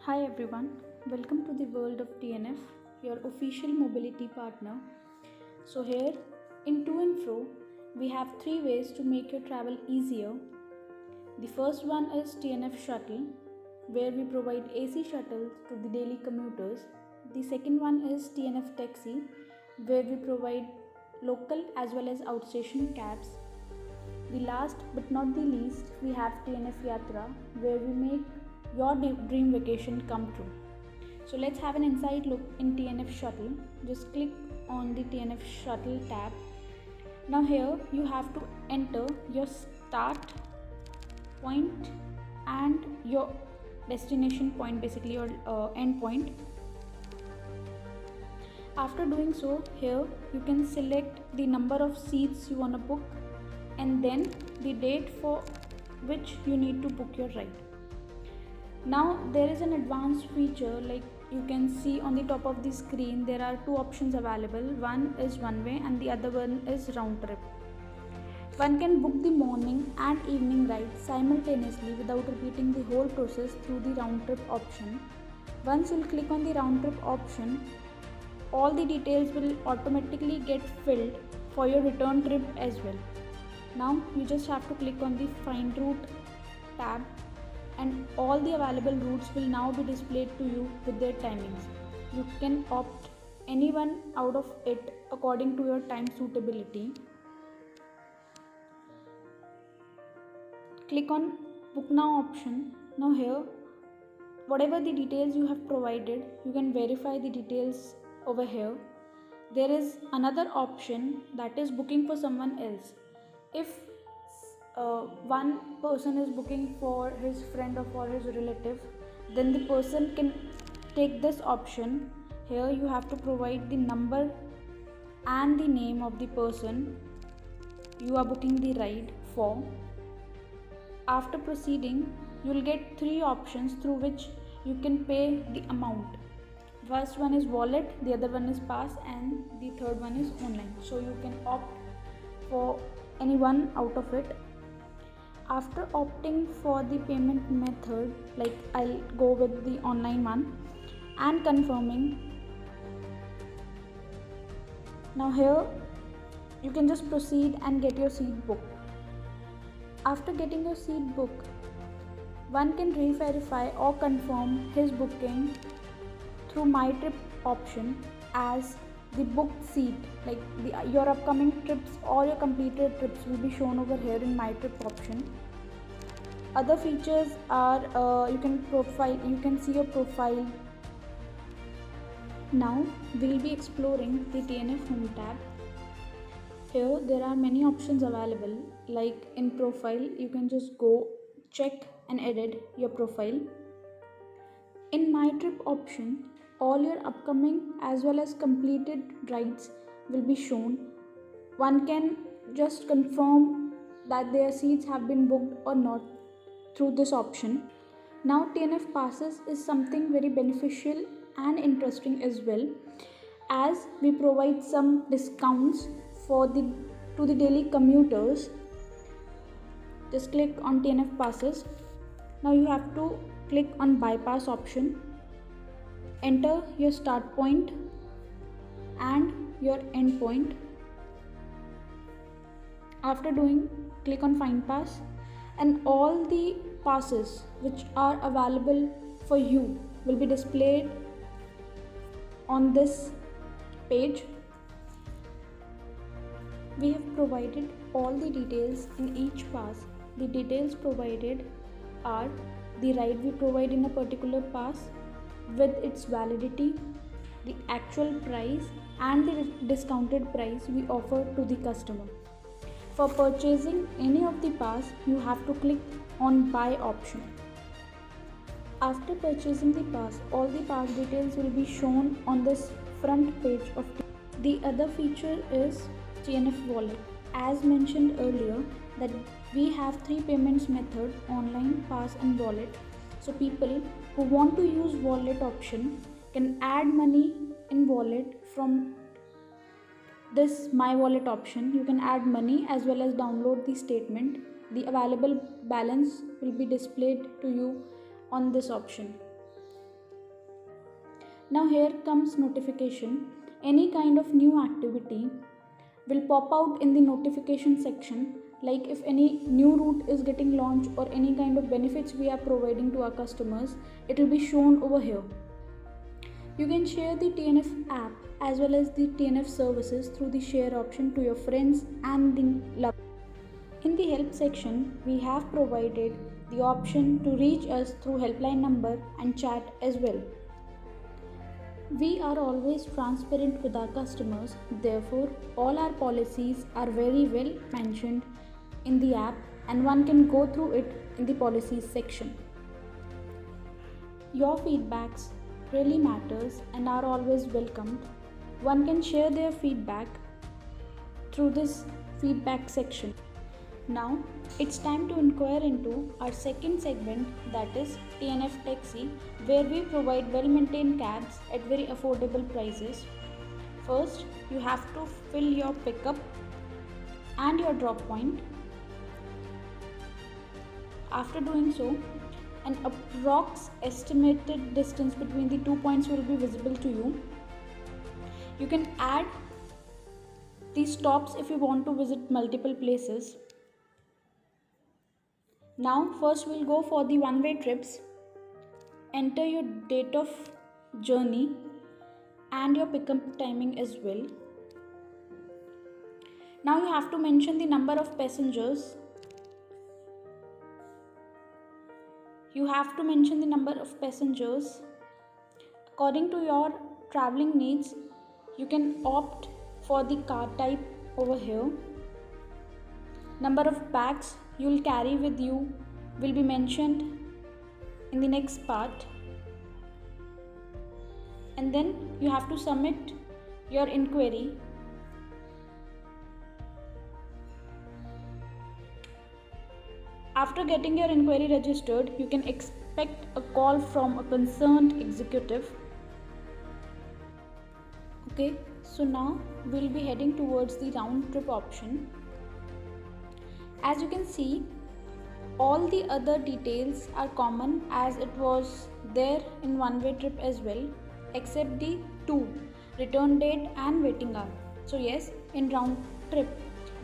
Hi everyone, welcome to the world of TNF, your official mobility partner. So, here in To and Fro, we have three ways to make your travel easier. The first one is TNF Shuttle, where we provide AC shuttles to the daily commuters. The second one is TNF Taxi, where we provide local as well as outstation cabs. The last but not the least, we have TNF Yatra, where we make your dream vacation come true. So let's have an inside look in TNF Shuttle. Just click on the TNF Shuttle tab. Now here you have to enter your start point and your destination point, basically your end point. After doing so, here you can select the number of seats you want to book and then the date for which you need to book your ride. Now there is an advanced feature, like you can see on the top of the screen there are two options available. One is one way and the other one is round trip. One can book the morning and evening rides simultaneously without repeating the whole process through the round trip option. Once you click on the round trip option, all the details will automatically get filled for your return trip as well. Now you just have to click on the find route tab and all the available routes will now be displayed to you with their timings. You can opt any one out of it according to your time suitability. Click on book now option. Now here, whatever the details you have provided, you can verify the details over here. There is another option, that is booking for someone else. If one person is booking for his friend or for his relative, then the person can take this option. Here you have to provide the number and the name of the person you are booking the ride for. After proceeding, you will get three options through which you can pay the amount. First one is wallet, the other one is pass, and the third one is online. So you can opt for any one out of it. After opting for the payment method, like I'll go with the online one, and confirming, now here you can just proceed and get your seat booked. After getting your seat booked, one can re-verify or confirm his booking through my trip option, as the booked seat, like your upcoming trips or your completed trips will be shown over here in my trip option. Other features are you can see your profile. Now we'll be exploring the TNF home tab. Here there are many options available, like in profile you can just go check and edit your profile. In my trip option, all your upcoming as well as completed rides will be shown. One can just confirm that their seats have been booked or not through this option. Now TNF passes is something very beneficial and interesting as well, as we provide some discounts to the daily commuters. Just click on TNF passes. Now you have to click on bypass option. Enter your start point and your end point. After doing, click on find pass, and all the passes which are available for you will be displayed on this page. We have provided all the details in each pass. The details provided are the ride we provide in a particular pass with its validity, the actual price, and the discounted price we offer to the customer. For purchasing any of the pass, you have to click on buy option. After purchasing the pass, all the pass details will be shown on this front page of the other feature is TNF wallet. As mentioned earlier, that we have three payments method: online, pass, and wallet. So people who want to use wallet option can add money in wallet from this my wallet option. You can add money as well as download the statement. The available balance will be displayed to you on this option. Now here comes notification. Any kind of new activity will pop out in the notification section, like if any new route is getting launched or any kind of benefits we are providing to our customers, it will be shown over here. You can share the TNF app as well as the TNF services through the share option to your friends and the loved. In the help section, we have provided the option to reach us through helpline number and chat as well. We are always transparent with our customers, therefore, all our policies are very well mentioned in the app and one can go through it in the policies section. Your feedbacks really matters and are always welcomed. One can share their feedback through this feedback section. Now it's time to inquire into our second segment, that is TNF Taxi, where we provide well-maintained cabs at very affordable prices. First, you have to fill your pickup and your drop point. After doing so, an approx estimated distance between the 2 points will be visible to you. You can add these stops if you want to visit multiple places. Now first we'll go for the one-way trips. Enter your date of journey and your pickup timing as well. Now you have to mention the number of passengers. According to your traveling needs, you can opt for the car type over here. Number of bags you will carry with you will be mentioned in the next part, and then you have to submit your inquiry. After getting your inquiry registered, you can expect a call from a concerned executive. Okay, so now we'll be heading towards the round trip option. As you can see, all the other details are common as it was there in one-way trip as well, except the two, return date and waiting hour. So yes, in round trip,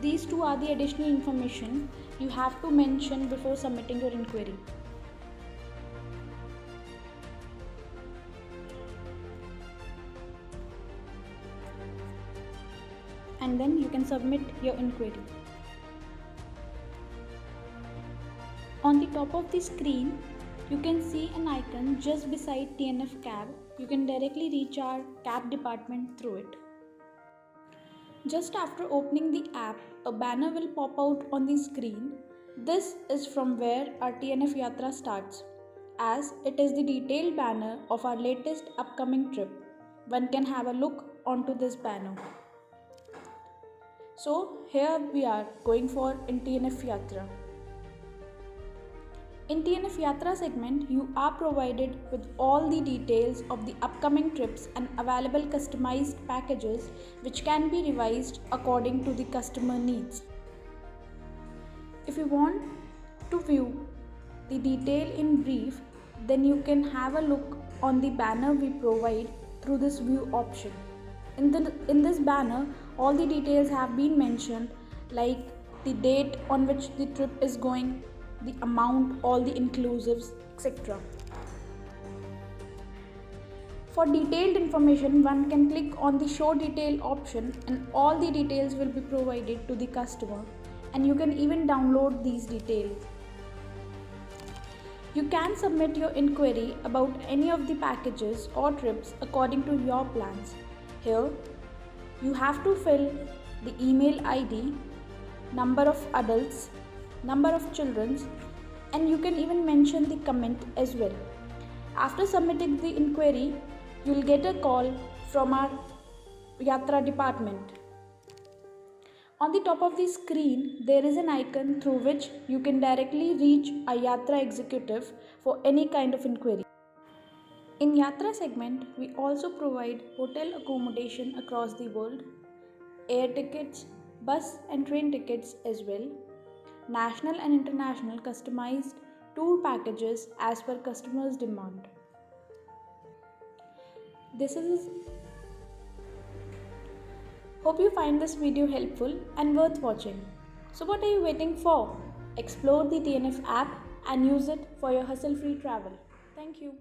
these two are the additional information you have to mention before submitting your inquiry. And then you can submit your inquiry. On the top of the screen, you can see an icon just beside TNF cab. You can directly reach our cab department through it. Just after opening the app, a banner will pop out on the screen. This is from where our TNF Yatra starts, as it is the detailed banner of our latest upcoming trip. One can have a look onto this banner. So here we are going for in TNF Yatra. In TNF Yatra segment, you are provided with all the details of the upcoming trips and available customized packages which can be revised according to the customer needs. If you want to view the detail in brief, then you can have a look on the banner we provide through this view option. In this banner, all the details have been mentioned, like the date on which the trip is going, the amount, all the inclusives, etc. For detailed information, one can click on the show detail option and all the details will be provided to the customer, and you can even download these details. You can submit your inquiry about any of the packages or trips according to your plans. Here, you have to fill the email ID, number of adults, number of children, and you can even mention the comment as well. After submitting the inquiry, you will get a call from our Yatra department. On the top of the screen, there is an icon through which you can directly reach a Yatra executive for any kind of inquiry. In Yatra segment, we also provide hotel accommodation across the world, air tickets, bus and train tickets as well, national and international customized tour packages as per customers' demand. This is Hope you find this video helpful and worth watching. So what are you waiting for? Explore the TNF app and use it for your hustle-free travel. Thank you.